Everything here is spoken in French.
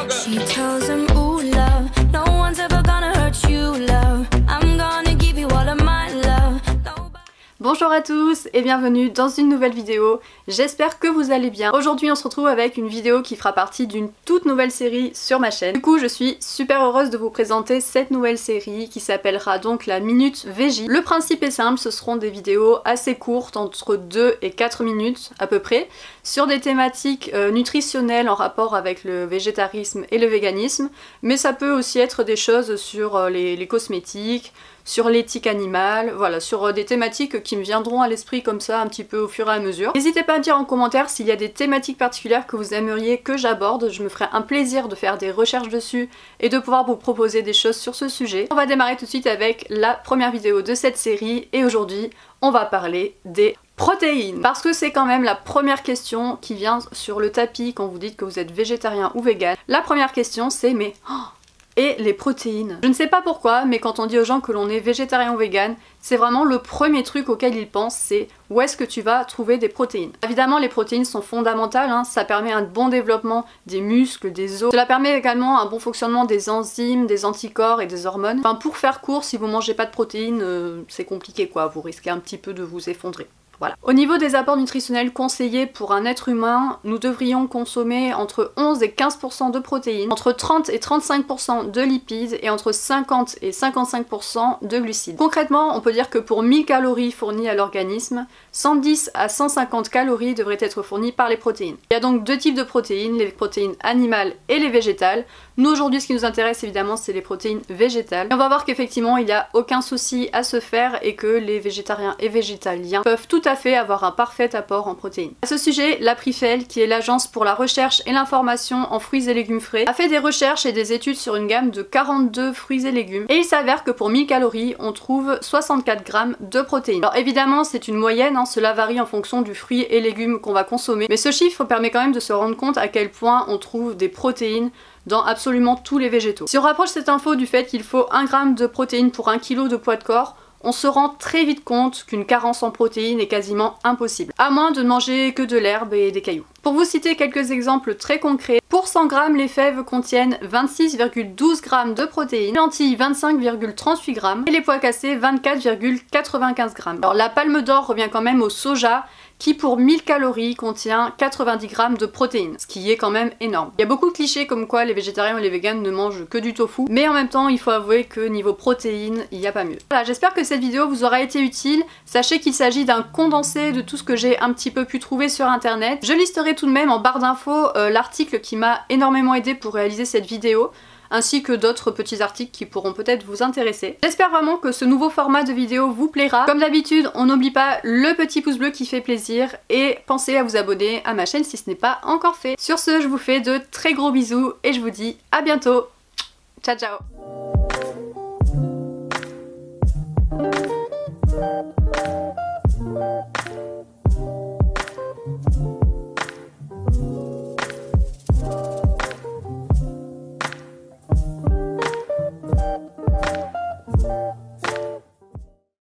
She tells him, ooh, love, no one's ever gonna hurt you, love. I'm gonna give you all of my love. Bonjour à tous et bienvenue dans une nouvelle vidéo, j'espère que vous allez bien. Aujourd'hui on se retrouve avec une vidéo qui fera partie d'une toute nouvelle série sur ma chaîne. Du coup je suis super heureuse de vous présenter cette nouvelle série qui s'appellera donc la Minute VJ. Le principe est simple, ce seront des vidéos assez courtes, entre 2 et 4 minutes à peu près, sur des thématiques nutritionnelles en rapport avec le végétarisme et le véganisme, mais ça peut aussi être des choses sur les cosmétiques, sur l'éthique animale, voilà, sur des thématiques qui me viendront à l'esprit comme ça un petit peu au fur et à mesure. N'hésitez pas à me dire en commentaire s'il y a des thématiques particulières que vous aimeriez que j'aborde, je me ferai un plaisir de faire des recherches dessus et de pouvoir vous proposer des choses sur ce sujet. On va démarrer tout de suite avec la première vidéo de cette série et aujourd'hui on va parler des protéines. Parce que c'est quand même la première question qui vient sur le tapis quand vous dites que vous êtes végétarien ou vegan. La première question c'est mais... et les protéines. Je ne sais pas pourquoi, mais quand on dit aux gens que l'on est végétarien ou vegan, c'est vraiment le premier truc auquel ils pensent, c'est où est-ce que tu vas trouver des protéines. Évidemment, les protéines sont fondamentales, hein, ça permet un bon développement des muscles, des os. Cela permet également un bon fonctionnement des enzymes, des anticorps et des hormones. Enfin, pour faire court, si vous mangez pas de protéines, c'est compliqué quoi, vous risquez un petit peu de vous effondrer. Voilà. Au niveau des apports nutritionnels conseillés pour un être humain, nous devrions consommer entre 11 et 15% de protéines, entre 30 et 35% de lipides et entre 50 et 55% de glucides. Concrètement, on peut dire que pour 1000 calories fournies à l'organisme, 110 à 150 calories devraient être fournies par les protéines. Il y a donc deux types de protéines, les protéines animales et les végétales. Nous aujourd'hui ce qui nous intéresse évidemment c'est les protéines végétales. Et on va voir qu'effectivement il n'y a aucun souci à se faire et que les végétariens et végétaliens peuvent tout à fait avoir un parfait apport en protéines. À ce sujet, l'Aprifel, qui est l'agence pour la recherche et l'information en fruits et légumes frais, a fait des recherches et des études sur une gamme de 42 fruits et légumes et il s'avère que pour 1000 calories on trouve 64 grammes de protéines. Alors évidemment c'est une moyenne, hein, cela varie en fonction du fruit et légumes qu'on va consommer, mais ce chiffre permet quand même de se rendre compte à quel point on trouve des protéines dans absolument tous les végétaux. Si on rapproche cette info du fait qu'il faut 1 gramme de protéines pour 1 kg de poids de corps, on se rend très vite compte qu'une carence en protéines est quasiment impossible, à moins de ne manger que de l'herbe et des cailloux. Pour vous citer quelques exemples très concrets, pour 100 g, les fèves contiennent 26,12 g de protéines, les lentilles 25,38 g et les pois cassés 24,95 g. Alors la palme d'or revient quand même au soja, qui pour 1000 calories contient 90 g de protéines, ce qui est quand même énorme. Il y a beaucoup de clichés comme quoi les végétariens et les véganes ne mangent que du tofu, mais en même temps il faut avouer que niveau protéines, il n'y a pas mieux. Voilà, j'espère que cette vidéo vous aura été utile. Sachez qu'il s'agit d'un condensé de tout ce que j'ai un petit peu pu trouver sur internet. Je listerai tout de même en barre d'infos l'article qui m'a énormément aidé pour réaliser cette vidéo, ainsi que d'autres petits articles qui pourront peut-être vous intéresser. J'espère vraiment que ce nouveau format de vidéo vous plaira. Comme d'habitude, on n'oublie pas le petit pouce bleu qui fait plaisir et pensez à vous abonner à ma chaîne si ce n'est pas encore fait. Sur ce, je vous fais de très gros bisous et je vous dis à bientôt. Ciao ciao.